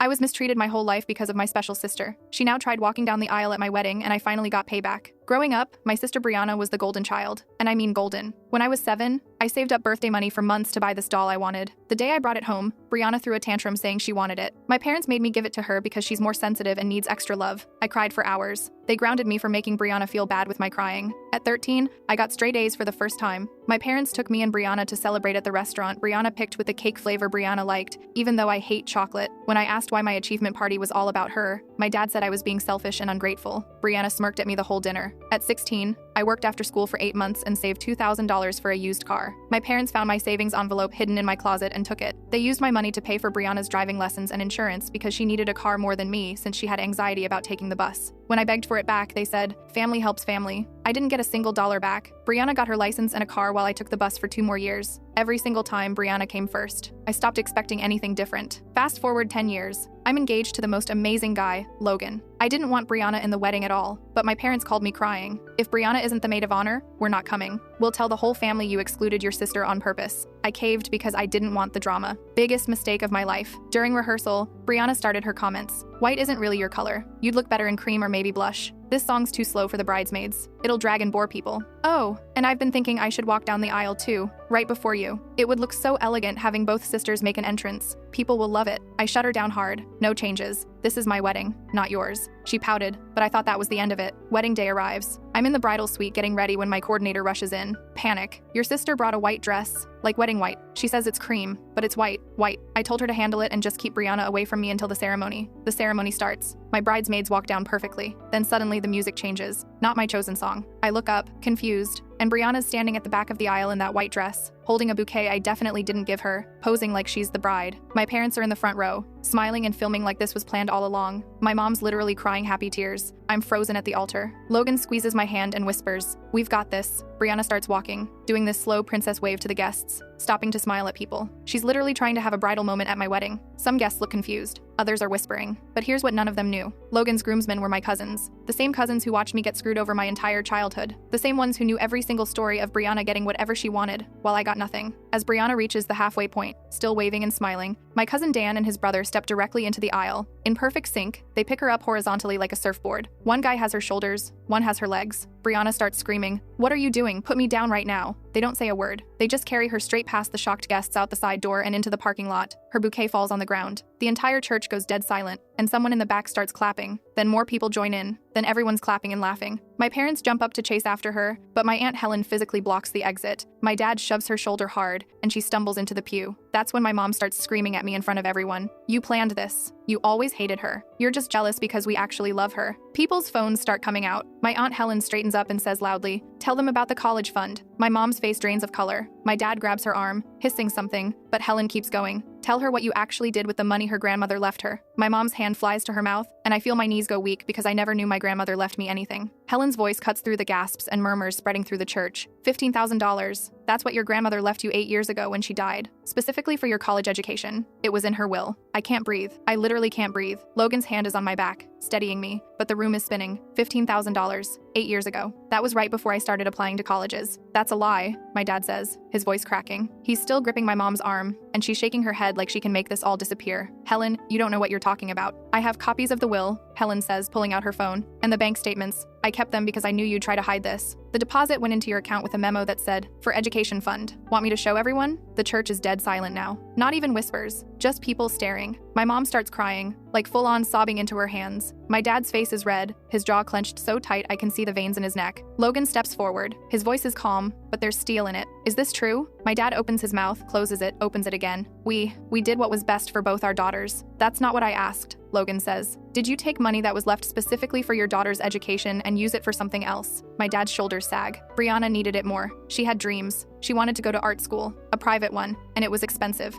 I was mistreated my whole life because of my special sister. She now tried walking down the aisle at my wedding, and I finally got payback. Growing up, my sister Brianna was the golden child, and I mean golden. When I was 7, I saved up birthday money for months to buy this doll I wanted. The day I brought it home, Brianna threw a tantrum saying she wanted it. My parents made me give it to her because she's more sensitive and needs extra love. I cried for hours. They grounded me for making Brianna feel bad with my crying. At 13, I got straight A's for the first time. My parents took me and Brianna to celebrate at the restaurant. Brianna picked with the cake flavor Brianna liked, even though I hate chocolate. When I asked why my achievement party was all about her, my dad said I was being selfish and ungrateful. Brianna smirked at me the whole dinner. At 16, I worked after school for 8 months and saved $2,000 for a used car. My parents found my savings envelope hidden in my closet and took it. They used my money to pay for Brianna's driving lessons and insurance because she needed a car more than me since she had anxiety about taking the bus. When I begged for it back, they said, "Family helps family." I didn't get a single dollar back. Brianna got her license and a car while I took the bus for 2 more years. Every single time, Brianna came first. I stopped expecting anything different. Fast forward 10 years. I'm engaged to the most amazing guy, Logan. I didn't want Brianna in the wedding at all, but my parents called me crying. "If Brianna isn't the maid of honor, we're not coming. We'll tell the whole family you excluded your sister on purpose." I caved because I didn't want the drama. Biggest mistake of my life. During rehearsal, Brianna started her comments. "White isn't really your color. You'd look better in cream or maybe blush. This song's too slow for the bridesmaids. It'll drag and bore people. Oh, and I've been thinking I should walk down the aisle too, right before you. It would look so elegant having both sisters make an entrance. People will love it." I shut her down hard. "No changes. This is my wedding, not yours." She pouted, but I thought that was the end of it. Wedding day arrives. I'm in the bridal suite getting ready when my coordinator rushes in. Panic. "Your sister brought a white dress, like wedding white. She says it's cream, but it's white. White." I told her to handle it and just keep Brianna away from me until the ceremony. The ceremony starts. My bridesmaids walk down perfectly. Then suddenly the music changes. Not my chosen song. I look up, confused, and Brianna's standing at the back of the aisle in that white dress, holding a bouquet I definitely didn't give her, posing like she's the bride. My parents are in the front row, smiling and filming like this was planned all along. My mom's literally crying happy tears. I'm frozen at the altar. Logan squeezes my hand and whispers, "We've got this." Brianna starts walking, doing this slow princess wave to the guests, stopping to smile at people. She's literally trying to have a bridal moment at my wedding. Some guests look confused. Others are whispering. But here's what none of them knew. Logan's groomsmen were my cousins. The same cousins who watched me get screwed over my entire childhood. The same ones who knew every single story of Brianna getting whatever she wanted, while I got nothing. As Brianna reaches the halfway point, still waving and smiling, my cousin Dan and his brother step directly into the aisle. In perfect sync, they pick her up horizontally like a surfboard. One guy has her shoulders, one has her legs. Brianna starts screaming, "What are you doing? Put me down right now." They don't say a word. They just carry her straight past the shocked guests out the side door and into the parking lot. Her bouquet falls on the ground. The entire church goes dead silent, and someone in the back starts clapping. Then more people join in. Then everyone's clapping and laughing. My parents jump up to chase after her, but my Aunt Helen physically blocks the exit. My dad shoves her shoulder hard, and she stumbles into the pew. That's when my mom starts screaming at me in front of everyone. "You planned this. You always hated her. You're just jealous because we actually love her." People's phones start coming out. My Aunt Helen straightens up and says loudly, "Tell them about the college fund." My mom's face drains of color. My dad grabs her arm, hissing something, but Helen keeps going. "Tell her what you actually did with the money her grandmother left her." My mom's hand flies to her mouth, and I feel my knees go weak because I never knew my grandmother left me anything. Helen's voice cuts through the gasps and murmurs spreading through the church. $15,000. That's what your grandmother left you 8 years ago when she died. Specifically for your college education. It was in her will. I can't breathe. I literally can't breathe. Logan's hand is on my back, steadying me, but the room is spinning. $15,000. 8 years ago. That was right before I started applying to colleges. "That's a lie," my dad says, his voice cracking. He's still gripping my mom's arm, and she's shaking her head like she can make this all disappear. "Helen, you don't know what you're talking about." "I have copies of the will," Helen says, pulling out her phone, "and the bank statements. I kept them because I knew you'd try to hide this. The deposit went into your account with a memo that said, 'For education fund.' Want me to show everyone?" The church is dead silent now. Not even whispers, just people staring. My mom starts crying, like full-on sobbing into her hands. My dad's face is red, his jaw clenched so tight I can see the veins in his neck. Logan steps forward. His voice is calm, but there's steel in it. "Is this true?" My dad opens his mouth, closes it, opens it again. We did what was best for both our daughters." "That's not what I asked," Logan says. "Did you take money that was left specifically for your daughter's education and use it for something else?" My dad's shoulders sag. Brianna needed it more. She had dreams. She wanted to go to art school, a private one, and it was expensive.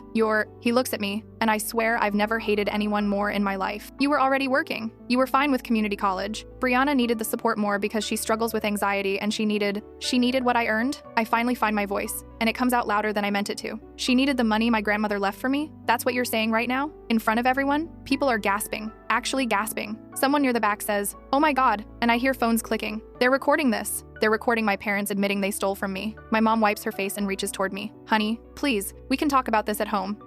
He looks at me, and I swear I've never hated anyone more in my life. "You were already working. You were fine with community college." Brianna needed the support more because she struggles with anxiety and she needed what I earned. I finally find my voice, and it comes out louder than I meant it to. "She needed the money my grandmother left for me? That's what you're saying right now?" In front of everyone, people are gasping. Actually gasping. Someone near the back says, "Oh my God," and I hear phones clicking. They're recording this. They're recording my parents admitting they stole from me. My mom wipes her face and reaches toward me. Honey, please, we can talk about this at home.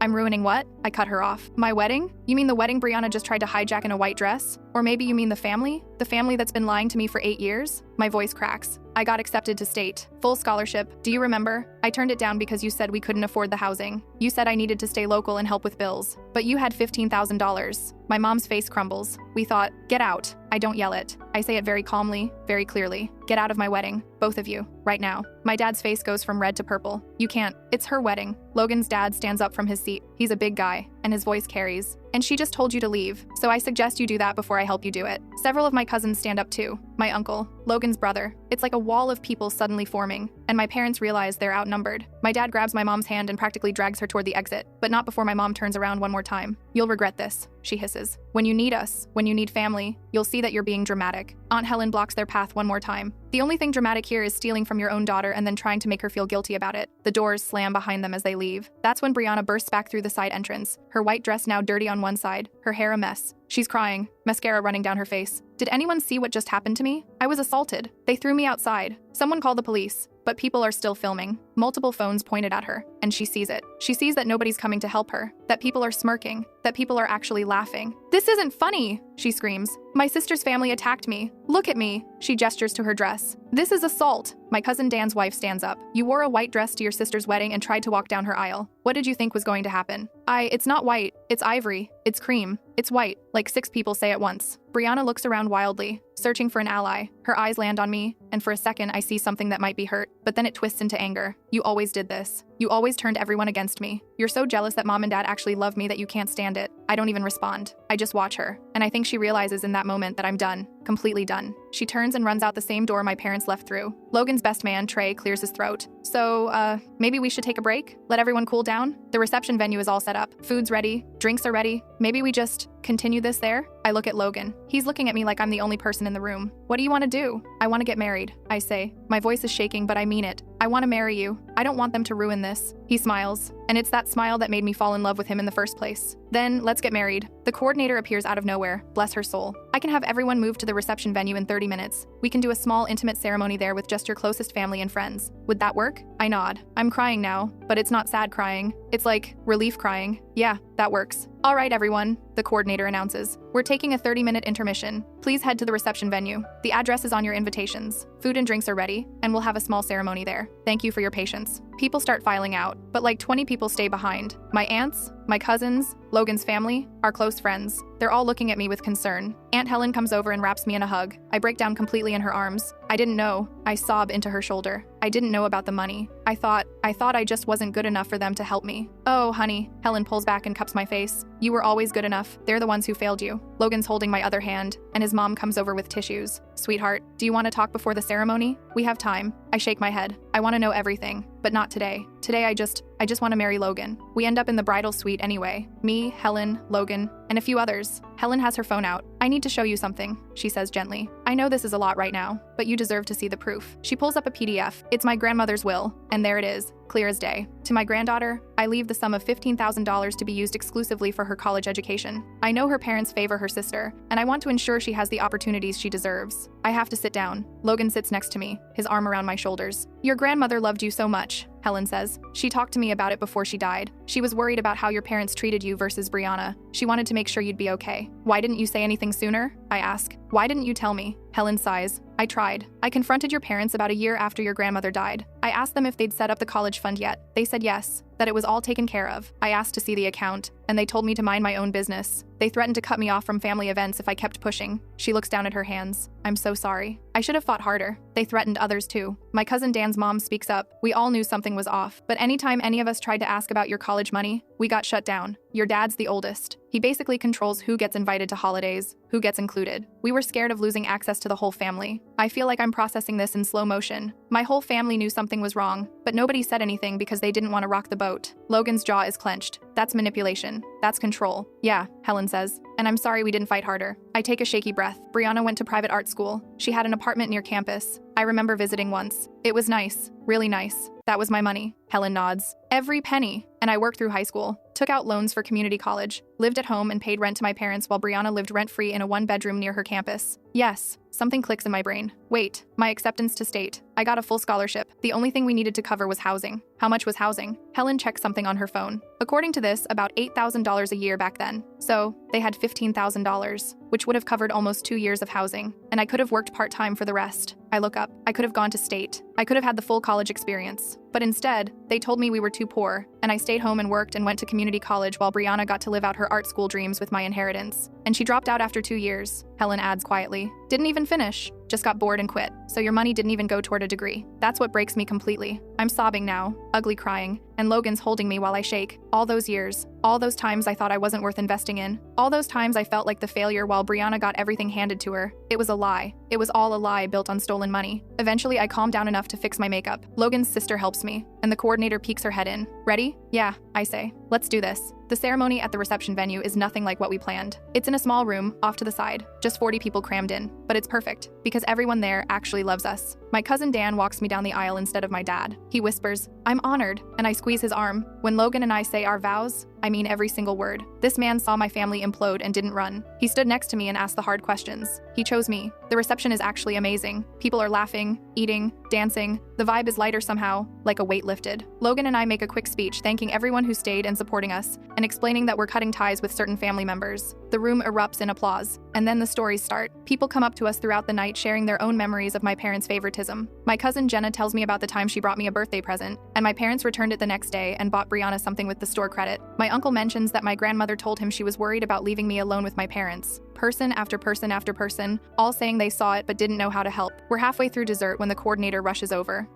I'm ruining what? I cut her off. My wedding? You mean the wedding Brianna just tried to hijack in a white dress? Or maybe you mean the family? The family that's been lying to me for 8 years? My voice cracks. I got accepted to state. Full scholarship. Do you remember? I turned it down because you said we couldn't afford the housing. You said I needed to stay local and help with bills. But you had $15,000. My mom's face crumbles. We thought, get out. I don't yell it. I say it very calmly, very clearly. Get out of my wedding. Both of you. Right now. My dad's face goes from red to purple. You can't. It's her wedding. Logan's dad stands up from his seat. He's a big guy, and his voice carries. And she just told you to leave, so I suggest you do that before I help you do it. Several of my cousins stand up too. My uncle, Logan's brother. It's like a wall of people suddenly forming, and my parents realize they're outnumbered. My dad grabs my mom's hand and practically drags her toward the exit, but not before my mom turns around one more time. You'll regret this, she hisses. When you need us, when you need family, you'll see that you're being dramatic. Aunt Helen blocks their path one more time. The only thing dramatic here is stealing from your own daughter and then trying to make her feel guilty about it. The doors slam behind them as they leave. That's when Brianna bursts back through the side entrance, her white dress now dirty on one side, her hair a mess. She's crying, mascara running down her face. Did anyone see what just happened to me? I was assaulted. They threw me outside. Someone called the police, but people are still filming. Multiple phones pointed at her, and she sees it. She sees that nobody's coming to help her, that people are smirking, that people are actually laughing. This isn't funny, she screams. My sister's family attacked me. Look at me. She gestures to her dress. This is assault. My cousin Dan's wife stands up. You wore a white dress to your sister's wedding and tried to walk down her aisle. What did you think was going to happen? It's not white. It's ivory. It's cream. It's white, like 6 people say at once. Brianna looks around wildly, searching for an ally. Her eyes land on me, and for a second I see something that might be hurt, but then it twists into anger. You always did this. You always turned everyone against me. You're so jealous that mom and dad actually love me that you can't stand it. I don't even respond. I just watch her, and I think she realizes in that moment that I'm done. Completely done. She turns and runs out the same door my parents left through. Logan's best man, Trey, clears his throat. So, maybe we should take a break? Let everyone cool down? The reception venue is all set up. Food's ready. Drinks are ready. Maybe we just continue this there? I look at Logan. He's looking at me like I'm the only person in the room. What do you want to do? I want to get married, I say. My voice is shaking, but I mean it. I want to marry you. I don't want them to ruin this. He smiles, and it's that smile that made me fall in love with him in the first place. Then, let's get married. The coordinator appears out of nowhere. Bless her soul. I can have everyone move to the reception venue in 30 minutes. We can do a small, intimate ceremony there with just your closest family and friends. Would that work? I nod. I'm crying now, but it's not sad crying. It's like relief crying. Yeah, that works. All right, everyone, the coordinator announces. We're taking a 30-minute intermission. Please head to the reception venue. The address is on your invitations. Food and drinks are ready, and we'll have a small ceremony there. Thank you for your patience. People start filing out, but like 20 people stay behind. My aunts, my cousins, Logan's family, our close friends. They're all looking at me with concern. Aunt Helen comes over and wraps me in a hug. I break down completely in her arms. I didn't know. I sob into her shoulder. I didn't know about the money. I thought I just wasn't good enough for them to help me. Oh, honey. Helen pulls back and cups my face. You were always good enough. They're the ones who failed you. Logan's holding my other hand, and his mom comes over with tissues. Sweetheart, do you want to talk before the ceremony? We have time. I shake my head. I want to know everything, but not today. Today I just want to marry Logan. We end up in the bridal suite anyway. Me, Helen, Logan, and a few others. Helen has her phone out. I need to show you something, she says gently. I know this is a lot right now, but you deserve to see the proof. She pulls up a PDF. It's my grandmother's will, and there it is, clear as day. To my granddaughter, I leave the sum of $15,000 to be used exclusively for her college education. I know her parents favor her sister, and I want to ensure she has the opportunities she deserves. I have to sit down. Logan sits next to me, his arm around my shoulders. Your grandmother loved you so much, Helen says. She talked to me about it before she died. She was worried about how your parents treated you versus Brianna. She wanted to make sure you'd be okay. Why didn't you say anything sooner? I ask. Why didn't you tell me? Helen sighs. I tried. I confronted your parents about a year after your grandmother died. I asked them if they'd set up the college fund yet. They said yes, that it was all taken care of. I asked to see the account, and they told me to mind my own business. They threatened to cut me off from family events if I kept pushing. She looks down at her hands. I'm so sorry. I should have fought harder. They threatened others too. My cousin Dan's mom speaks up. We all knew something was off, but anytime any of us tried to ask about your college money, we got shut down. Your dad's the oldest. He basically controls who gets invited to holidays, who gets included. We were scared of losing access to the whole family. I feel like I'm processing this in slow motion. My whole family knew something was wrong, but nobody said anything because they didn't want to rock the boat. Logan's jaw is clenched. That's manipulation. That's control. Yeah, Helen says. And I'm sorry we didn't fight harder. I take a shaky breath. Brianna went to private art school. She had an apartment near campus. I remember visiting once. It was nice. Really nice. That was my money. Helen nods. Every penny. And I worked through high school, took out loans for community college, lived at home and paid rent to my parents while Brianna lived rent-free in a one-bedroom near her campus. Yes, something clicks in my brain. Wait, my acceptance to state. I got a full scholarship. The only thing we needed to cover was housing. How much was housing? Helen checked something on her phone. According to this, about $8,000 a year back then. So, they had $15,000, which would have covered almost 2 years of housing. And I could have worked part-time for the rest. I look up. I could have gone to state. I could have had the full college experience. But instead, they told me we were too poor, and I stayed home and worked and went to community college while Brianna got to live out her art school dreams with my inheritance. And she dropped out after 2 years, Helen adds quietly. Didn't even finish, just got bored and quit. So your money didn't even go toward a degree. That's what breaks me completely. I'm sobbing now, ugly crying, and Logan's holding me while I shake. All those years, all those times I thought I wasn't worth investing in, all those times I felt like the failure while Brianna got everything handed to her. It was a lie. It was all a lie built on stolen money. Eventually, I calm down enough to fix my makeup. Logan's sister helps me, and the coordinator peeks her head in. Ready? Yeah, I say. Let's do this. The ceremony at the reception venue is nothing like what we planned. It's in a small room, off to the side, just 40 people crammed in. But it's perfect, because everyone there actually loves us. My cousin Dan walks me down the aisle instead of my dad. He whispers, "I'm honored," and I squeeze his arm. When Logan and I say our vows, I mean every single word. This man saw my family implode and didn't run. He stood next to me and asked the hard questions. He chose me. The reception is actually amazing. People are laughing, eating, dancing. The vibe is lighter somehow, like a weight lifted. Logan and I make a quick speech thanking everyone who stayed and supporting us, and explaining that we're cutting ties with certain family members. The room erupts in applause, and then the stories start. People come up to us throughout the night sharing their own memories of my parents' favoritism. My cousin Jenna tells me about the time she brought me a birthday present, and my parents returned it the next day and bought Brianna something with the store credit. My uncle mentions that my grandmother told him she was worried about leaving me alone with my parents. Person after person after person, all saying they saw it but didn't know how to help. We're halfway through dessert when the coordinator rushes over.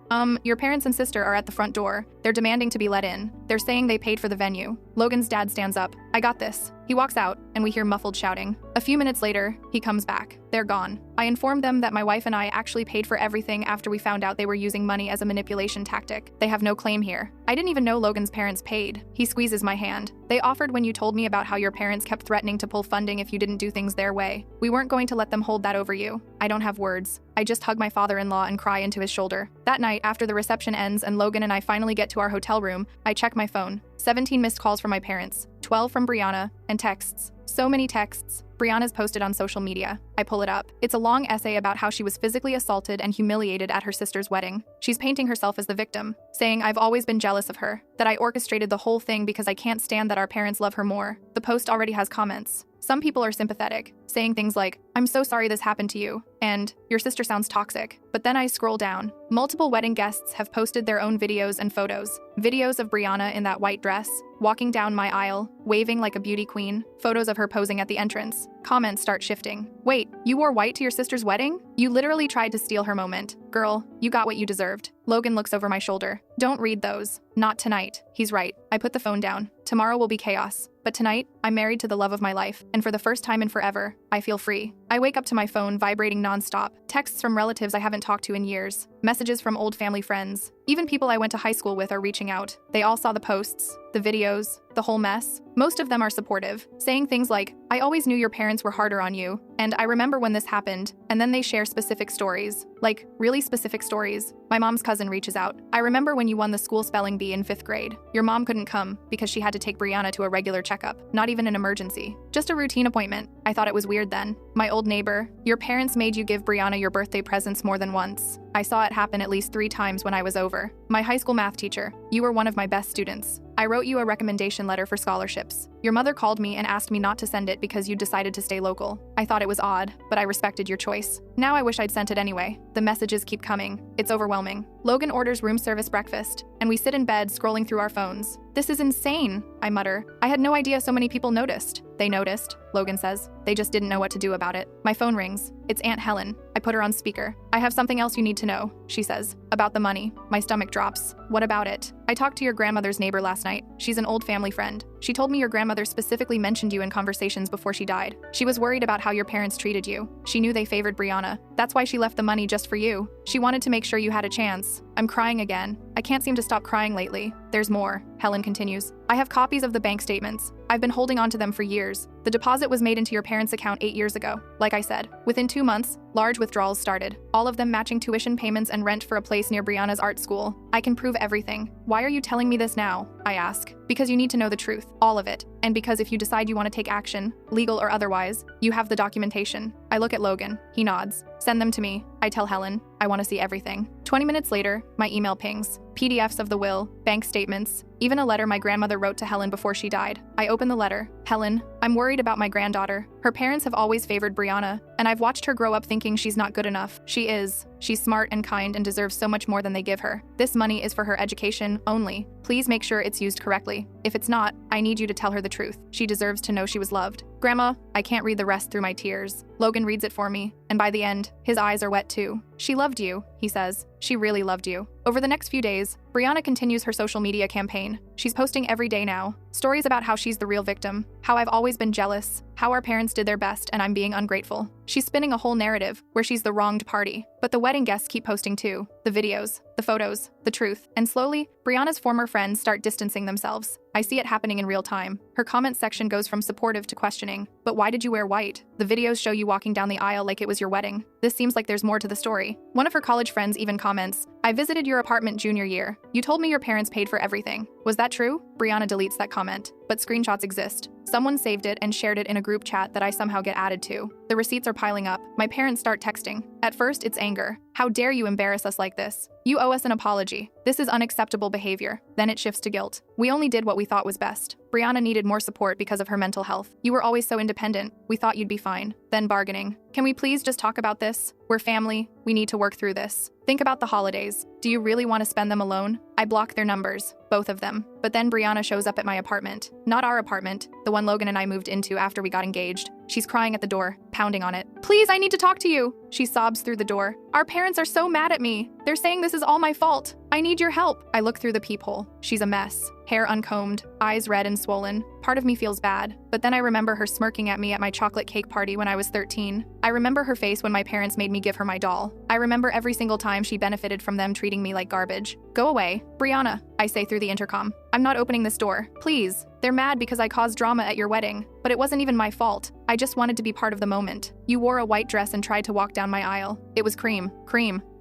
Your parents and sister are at the front door. They're demanding to be let in. They're saying they paid for the venue. Logan's dad stands up. I got this. He walks out, and we hear muffled shouting. A few minutes later, he comes back. They're gone. I informed them that my wife and I actually paid for everything after we found out they were using money as a manipulation tactic. They have no claim here. I didn't even know Logan's parents paid. He squeezes my hand. They offered when you told me about how your parents kept threatening to pull funding if you didn't do things their way. We weren't going to let them hold that over you. I don't have words. I just hug my father-in-law and cry into his shoulder. That night, after the reception ends and Logan and I finally get to our hotel room, I check my phone. 17 missed calls from my parents, 12 from Brianna, and texts. So many texts. Brianna's posted on social media. I pull it up. It's a long essay about how she was physically assaulted and humiliated at her sister's wedding. She's painting herself as the victim, saying I've always been jealous of her, that I orchestrated the whole thing because I can't stand that our parents love her more. The post already has comments. Some people are sympathetic, saying things like, "I'm so sorry this happened to you," and "Your sister sounds toxic." But then I scroll down. Multiple wedding guests have posted their own videos and photos. Videos of Brianna in that white dress, walking down my aisle, waving like a beauty queen, photos of her posing at the entrance. Comments start shifting. Wait, you wore white to your sister's wedding? You literally tried to steal her moment. Girl, you got what you deserved. Logan looks over my shoulder. Don't read those. Not tonight. He's right. I put the phone down. Tomorrow will be chaos. But tonight, I'm married to the love of my life, and for the first time in forever, I feel free. I wake up to my phone vibrating nonstop. Texts from relatives I haven't talked to in years. Messages from old family friends. Even people I went to high school with are reaching out. They all saw the posts, the videos, the whole mess. Most of them are supportive, saying things like, "I always knew your parents were harder on you," and "I remember when this happened," and then they share specific stories. Like, really specific stories. My mom's cousin reaches out. "I remember when you won the school spelling bee in 5th grade. Your mom couldn't come because she had to take Brianna to a regular checkup, not even an emergency. Just a routine appointment. I thought it was weird then. My old neighbor, your parents made you give Brianna your birthday presents more than once. I saw it happen at least 3 times when I was over. My high school math teacher, you were one of my best students. I wrote you a recommendation letter for scholarships. Your mother called me and asked me not to send it because you decided to stay local. I thought it was odd, but I respected your choice. Now I wish I'd sent it anyway. The messages keep coming. It's overwhelming." Logan orders room service breakfast, and we sit in bed scrolling through our phones. "This is insane," I mutter. "I had no idea so many people noticed." "They noticed," Logan says. "They just didn't know what to do about it." My phone rings. It's Aunt Helen. I put her on speaker. "I have something else you need to know," she says. "About the money." My stomach drops. "What about it?" "I talked to your grandmother's neighbor last night. She's an old family friend. She told me your grandmother specifically mentioned you in conversations before she died. She was worried about how your parents treated you. She knew they favored Brianna. That's why she left the money just for you. She wanted to make sure you had a chance." I'm crying again. I can't seem to stop crying lately. "There's more," Helen continues. "I have copies of the bank statements. I've been holding on to them for years. The deposit was made into your parents' account 8 years ago. Like I said, within 2 months, Large withdrawals started, all of them matching tuition payments and rent for a place near Brianna's art school. I can prove everything. Why are you telling me this now? I ask. Because you need to know the truth, all of it. And because if you decide you want to take action, legal or otherwise, you have the documentation. I look at Logan. He nods. Send them to me. I tell Helen. I want to see everything. 20 minutes later, my email pings. PDFs of the will, bank statements, even a letter my grandmother wrote to Helen before she died. I open the letter. Helen, I'm worried about my granddaughter. Her parents have always favored Brianna, and I've watched her grow up thinking she's not good enough. She is. She's smart and kind and deserves so much more than they give her. This money is for her education only. Please make sure it's used correctly. If it's not, I need you to tell her the truth. She deserves to know she was loved. Grandma, I can't read the rest through my tears. Logan reads it for me, and by the end, his eyes are wet too. She loved you, he says. She really loved you. Over the next few days, Brianna continues her social media campaign. She's posting every day now. Stories about how she's the real victim, how I've always been jealous, how our parents did their best and I'm being ungrateful. She's spinning a whole narrative where she's the wronged party. But the wedding guests keep posting too. The videos, the photos, the truth. And slowly, Brianna's former friends start distancing themselves. I see it happening in real time. Her comment section goes from supportive to questioning. But why did you wear white? The videos show you walking down the aisle like it was your wedding. This seems like there's more to the story. One of her college friends even comments, I visited your apartment junior year. You told me your parents paid for everything. Was that true? Brianna deletes that comment, but screenshots exist. Someone saved it and shared it in a group chat that I somehow get added to. The receipts are piling up. My parents start texting. At first, it's anger. How dare you embarrass us like this? You owe us an apology. This is unacceptable behavior. Then it shifts to guilt. We only did what we thought was best. Brianna needed more support because of her mental health. You were always so independent. We thought you'd be fine. Then bargaining. Can we please just talk about this? We're family. We need to work through this. Think about the holidays. Do you really want to spend them alone? I block their numbers, both of them. But then Brianna shows up at my apartment. Not our apartment, the one Logan and I moved into after we got engaged. She's crying at the door, pounding on it. Please, I need to talk to you. She sobs through the door. Our parents are so mad at me. They're saying this is all my fault. I need your help. I look through the peephole. She's a mess. Hair uncombed, eyes red and swollen. Part of me feels bad, but then I remember her smirking at me at my chocolate cake party when I was 13. I remember her face when my parents made me give her my doll. I remember every single time she benefited from them treating me like garbage. Go away. Brianna, I say through the intercom. I'm not opening this door. Please. They're mad because I caused drama at your wedding, but it wasn't even my fault. I just wanted to be part of the moment. You wore a white dress and tried to walk down my aisle. It was cream,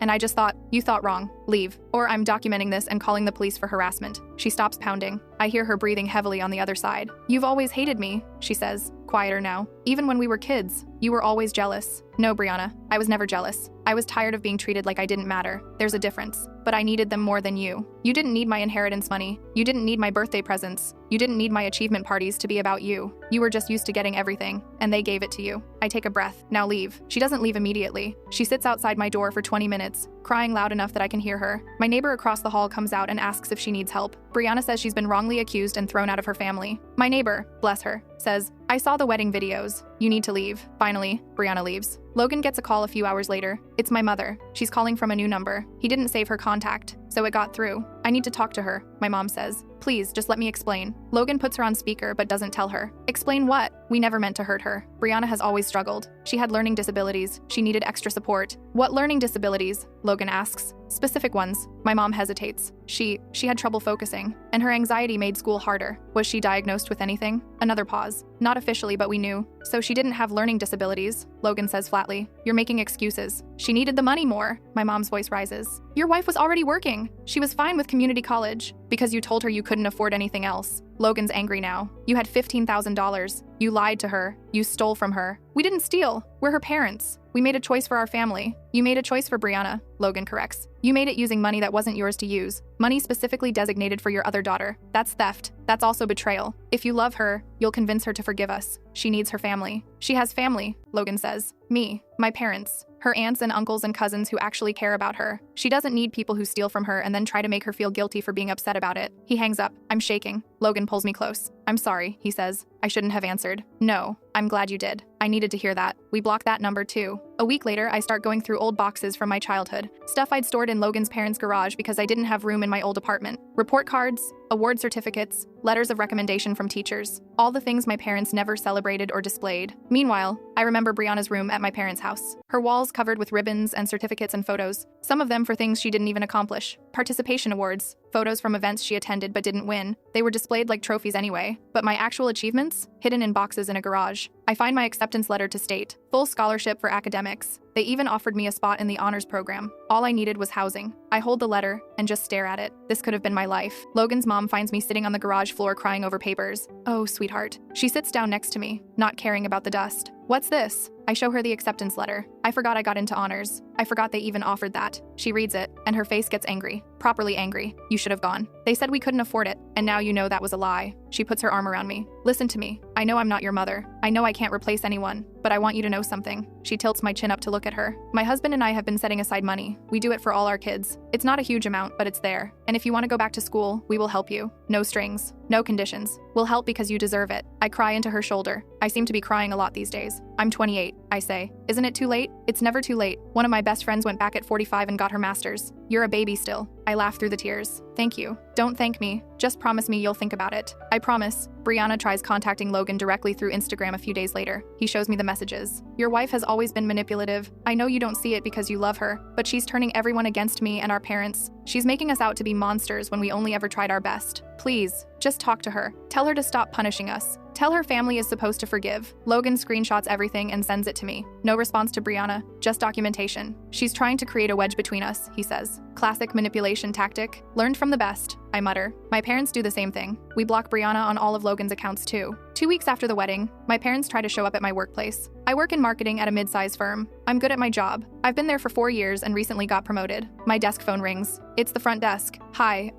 and I just thought, you thought wrong. Leave. Or I'm documenting this and calling the police for harassment. She stops pounding. I hear her breathing heavily on the other side. You've always hated me, she says, quieter now. Even when we were kids, you were always jealous. No, Brianna, I was never jealous. I was tired of being treated like I didn't matter. There's a difference. But I needed them more than you. You didn't need my inheritance money. You didn't need my birthday presents. You didn't need my achievement parties to be about you. You were just used to getting everything, and they gave it to you. I take a breath. Now leave. She doesn't leave immediately. She sits outside my door for 20 minutes, crying loud enough that I can hear her. My neighbor across the hall comes out and asks if she needs help. Brianna says she's been wrongly accused and thrown out of her family. My neighbor, bless her, says, I saw the wedding videos. You need to leave. Finally, Brianna leaves. Logan gets a call a few hours later. It's my mother. She's calling from a new number. He didn't save her contact, so it got through. I need to talk to her, my mom says. Please, just let me explain. Logan puts her on speaker but doesn't tell her. Explain what? We never meant to hurt her. Brianna has always struggled. She had learning disabilities. She needed extra support. What learning disabilities? Logan asks. Specific ones. My mom hesitates. She had trouble focusing, and her anxiety made school harder. Was she diagnosed with anything? Another pause. Not officially, but we knew. So she didn't have learning disabilities, Logan says flatly. You're making excuses. She needed the money more. My mom's voice rises. Your wife was already working. She was fine with community college. Because you told her you couldn't afford anything else. Logan's angry now. You had $15,000. You lied to her. You stole from her. We didn't steal. We're her parents. We made a choice for our family. You made a choice for Brianna, Logan corrects. You made it using money that wasn't yours to use. Money specifically designated for your other daughter. That's theft. That's also betrayal. If you love her, you'll convince her to forgive us. She needs her family. She has family, Logan says. Me, my parents, her aunts and uncles and cousins who actually care about her. She doesn't need people who steal from her and then try to make her feel guilty for being upset about it. He hangs up. I'm shaking. Logan pulls me close. I'm sorry, he says. I shouldn't have answered. No, I'm glad you did. I needed to hear that. We block that number too. A week later, I start going through old boxes from my childhood. Stuff I'd stored in Logan's parents' garage because I didn't have room in my old apartment. Report cards, award certificates, letters of recommendation from teachers. All the things my parents never celebrated or displayed. Meanwhile, I remember Brianna's room at my parents' house. Her walls covered with ribbons and certificates and photos. Some of them for things she didn't even accomplish. Participation awards, photos from events she attended but didn't win. They were displayed like trophies anyway, but my actual achievements? Hidden in boxes in a garage. I find my acceptance letter to state, full scholarship for academics. They even offered me a spot in the honors program. All I needed was housing. I hold the letter and just stare at it. This could have been my life. Logan's mom finds me sitting on the garage floor crying over papers. Oh, sweetheart. She sits down next to me, not caring about the dust. What's this? I show her the acceptance letter. I forgot I got into honors. I forgot they even offered that. She reads it, and her face gets angry. Properly angry. You should have gone. They said we couldn't afford it, and now you know that was a lie. She puts her arm around me. Listen to me. I know I'm not your mother. I know I can't replace anyone, but I want you to know something. She tilts my chin up to look at her. My husband and I have been setting aside money. We do it for all our kids. It's not a huge amount, but it's there. And if you want to go back to school, we will help you. No strings. No conditions. We'll help because you deserve it. I cry into her shoulder. I seem to be crying a lot these days. I'm 28, I say. Isn't it too late? It's never too late. One of my best friends went back at 45 and got her master's. You're a baby still. I laugh through the tears. Thank you. Don't thank me. Just promise me you'll think about it. I promise. Brianna tries contacting Logan directly through Instagram a few days later. He shows me the messages. Your wife has always been manipulative. I know you don't see it because you love her, but she's turning everyone against me and our parents. She's making us out to be monsters when we only ever tried our best. Please, just talk to her. Tell her to stop punishing us. Tell her family is supposed to forgive. Logan screenshots everything and sends it to me. No response to Brianna, just documentation. She's trying to create a wedge between us, he says. Classic manipulation tactic. Learned from the best, I mutter. My parents do the same thing. We block Brianna on all of Logan's accounts too. 2 weeks after the wedding, my parents try to show up at my workplace. I work in marketing at a mid-sized firm. I'm good at my job. I've been there for 4 years and recently got promoted. My desk phone rings. It's the front desk. Hi,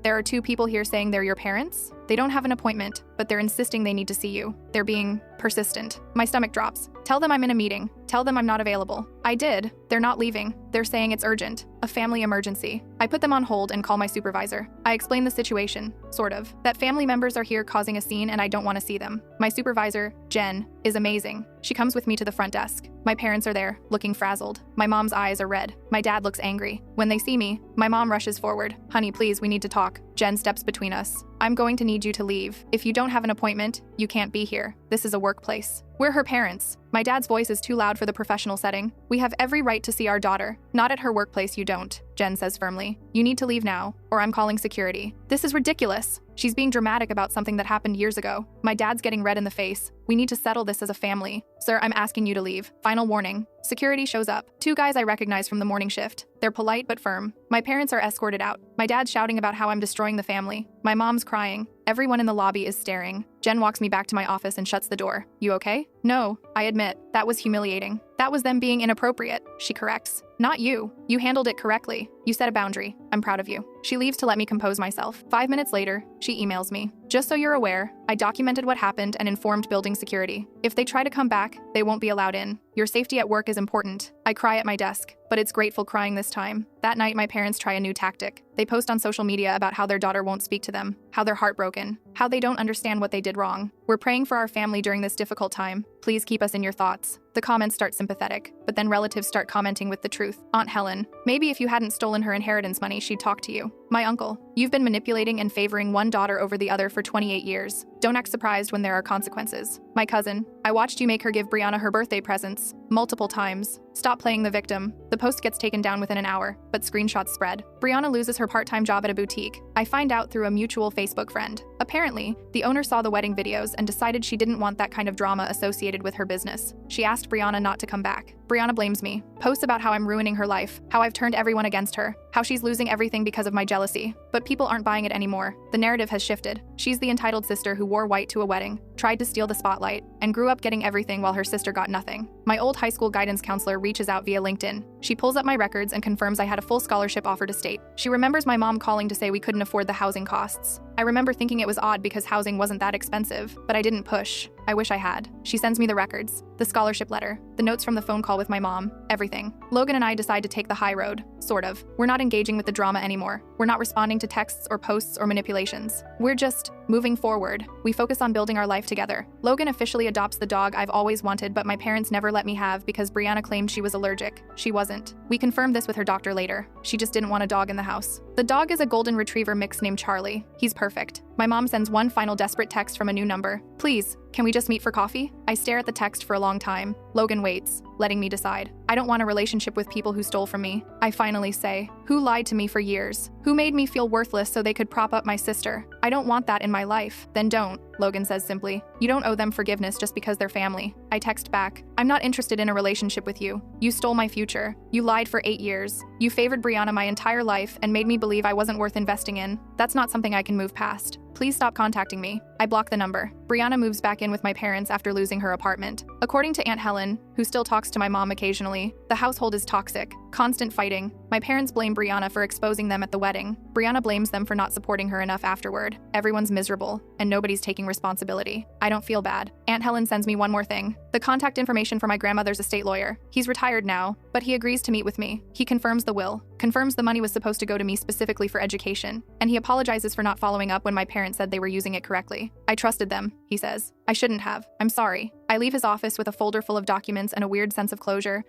there are 2 people here saying they're your parents? They don't have an appointment, but they're insisting they need to see you. They're being persistent. My stomach drops. Tell them I'm in a meeting. Tell them I'm not available. I did. They're not leaving. They're saying it's urgent. A family emergency. I put them on hold and call my supervisor. I explain the situation, sort of. That family members are here causing a scene and I don't want to see them. My supervisor, Jen, is amazing. She comes with me to the front desk. My parents are there, looking frazzled. My mom's eyes are red. My dad looks angry. When they see me, my mom rushes forward. Honey, please, we need to talk. Jen steps between us. I'm going to need you to leave. If you don't have an appointment, you can't be here. This is a workplace. We're her parents. My dad's voice is too loud for the professional setting. We have every right to see our daughter. Not at her workplace, you don't, Jen says firmly. You need to leave now, or I'm calling security. This is ridiculous. She's being dramatic about something that happened years ago. My dad's getting red in the face. We need to settle this as a family. Sir, I'm asking you to leave. Final warning. Security shows up. 2 guys I recognize from the morning shift. They're polite but firm. My parents are escorted out. My dad's shouting about how I'm destroying the family. My mom's crying. Everyone in the lobby is staring. Jen walks me back to my office and shuts the door. You okay? No, I admit. That was humiliating. That was them being inappropriate, she corrects. Not you. You handled it correctly. You set a boundary. I'm proud of you. She leaves to let me compose myself. 5 minutes later, she emails me. Just so you're aware, I documented what happened and informed building security. If they try to come back, they won't be allowed in. Your safety at work is important. I cry at my desk, but it's grateful crying this time. That night, my parents try a new tactic. They post on social media about how their daughter won't speak to them, how they're heartbroken, how they don't understand what they did wrong. We're praying for our family during this difficult time. Please keep us in your thoughts. The comments start sympathetic, but then relatives start commenting with the truth. Aunt Helen, maybe if you hadn't stolen her inheritance money, she'd talk to you. My uncle, you've been manipulating and favoring one daughter over the other for 28 years. Don't act surprised when there are consequences. My cousin, I watched you make her give Brianna her birthday presents multiple times. Stop playing the victim. The post gets taken down within an hour, but screenshots spread. Brianna loses her part-time job at a boutique. I find out through a mutual Facebook friend. Apparently, the owner saw the wedding videos and decided she didn't want that kind of drama associated with her business. She asked Brianna not to come back. Brianna blames me, posts about how I'm ruining her life, how I've turned everyone against her, how she's losing everything because of my jealousy. But people aren't buying it anymore. The narrative has shifted. She's the entitled sister who wore white to a wedding, tried to steal the spotlight, and grew up getting everything while her sister got nothing. My old high school guidance counselor reaches out via LinkedIn. She pulls up my records and confirms I had a full scholarship offer to state. She remembers my mom calling to say we couldn't afford the housing costs. I remember thinking it was odd because housing wasn't that expensive, but I didn't push. I wish I had. She sends me the records, the scholarship letter, the notes from the phone call with my mom, everything. Logan and I decide to take the high road, sort of. We're not engaging with the drama anymore. We're not responding to texts or posts or manipulations. We're just moving forward. We focus on building our life together. Logan officially adopts the dog I've always wanted, but my parents never let me have because Brianna claimed she was allergic. She wasn't. We confirmed this with her doctor later. She just didn't want a dog in the house. The dog is a golden retriever mix named Charlie. He's perfect. My mom sends one final desperate text from a new number. Please, can we just meet for coffee? I stare at the text for a long time. Logan waits, letting me decide. I don't want a relationship with people who stole from me. I finally say, who lied to me for years? Who made me feel worthless so they could prop up my sister? I don't want that in my life. Then don't, Logan says simply. You don't owe them forgiveness just because they're family. I text back, I'm not interested in a relationship with you. You stole my future. You lied for 8 years. You favored Brianna my entire life and made me believe I wasn't worth investing in. That's not something I can move past. Please stop contacting me. I block the number. Brianna moves back in with my parents after losing her apartment. According to Aunt Helen, who still talks to my mom occasionally, the household is toxic, constant fighting. My parents blame Brianna for exposing them at the wedding. Brianna blames them for not supporting her enough afterward. Everyone's miserable, and nobody's taking responsibility. I don't feel bad. Aunt Helen sends me one more thing. The contact information for my grandmother's estate lawyer. He's retired now, but he agrees to meet with me. He confirms the will, confirms the money was supposed to go to me specifically for education, and he apologizes for not following up when my parents said they were using it correctly. I trusted them, he says. I shouldn't have. I'm sorry. I leave his office with a folder full of documents and a weird sense of closure,